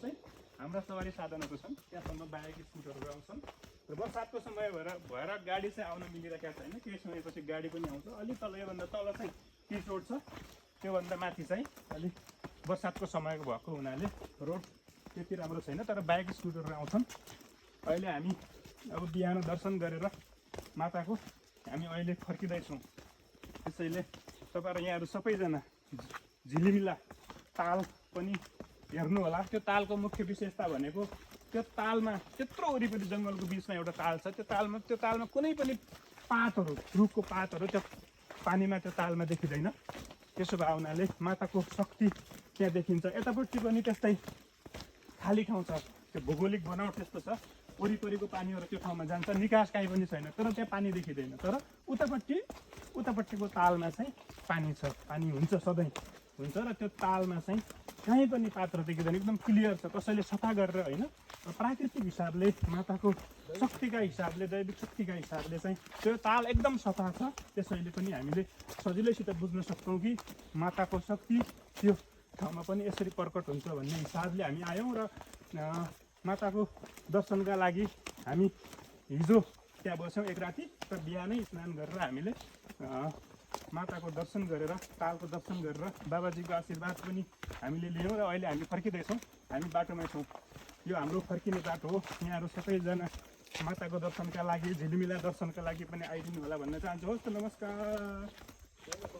चाहिँ हाम्रा सवारी साधनहरू छन्, त्यहाँसम्म बाइक स्कुटरहरू आउँछन् र बर्सातको समय भएर गाडी चाहिँ आउन मिलिरहेको छैन। केही समयपछि गाडी पनि आउँछ। अलिक तल योभन्दा तल चाहिँ पिच रोड छ, त्योभन्दा माथि चाहिँ अलिक बर्सातको समयको भएको हुनाले रोड त्यति राम्रो छैन, तर बाइक स्कुटरहरू आउँछन्। अहिले हामी अब बिहान दर्शन गरेर माताको हामी अहिले फर्किँदैछौँ। त्यसैले तपाईँहरू यहाँहरू सबैजना झिलिमिला ताल पनि हेर्नु होला। त्यो तालको मुख्य विशेषता भनेको त्यो तालमा त्यत्रो वरिपरि जङ्गलको बिचमा एउटा ताल छ। त्यो तालमा कुनै पनि पातहरू, रुखको पातहरू त्यो पानीमा त्यो तालमा देखिँदैन। त्यसो भए हुनाले माताको शक्ति त्यहाँ देखिन्छ। यतापट्टि पनि त्यस्तै खाली ठाउँ छ, त्यो भौगोलिक बनावट त्यस्तो छ, वरिपरिको पानीहरू त्यो ठाउँमा जान्छ, निकास काहीँ पनि छैन, तर त्यहाँ पानी देखिँदैन। तर उतापट्टिको तालमा चाहिँ पानी छ, पानी हुन्छ, सधैँ हुन्छ। र त्यो तालमा चाहिँ कहीँ पनि पात्र देखिँदैन, एकदम क्लियर छ। कसैले सफा गरेर होइन, प्राकृतिक हिसाबले माताको शक्तिका हिसाबले, दैविक शक्तिका हिसाबले चाहिँ त्यो ताल एकदम सफा छ। त्यसैले पनि हामीले सजिलैसित बुझ्न सक्छौँ कि माताको शक्ति त्यो ठाउँमा पनि यसरी प्रकट हुन्छ भन्ने हिसाबले हामी आयौँ। र माताको दर्शनका लागि हामी हिजो त्यहाँ बस्यौँ एक राति, र बिहानै स्नान गरेर हामीले माताको दर्शन गरेर, तालको दर्शन गरेर बाबाजीको आशीर्वाद पनि हामीले लियौँ। र अहिले हामी फर्किँदैछौँ, हामी बाटोमै छौँ। यो हाम्रो फर्किने बाटो हो। यहाँहरू सबैजना माताको दर्शनका लागि, झिलिमिला दर्शनका लागि पनि आइदिनु होला भन्न चाहन्छु। हस् त, नमस्कार।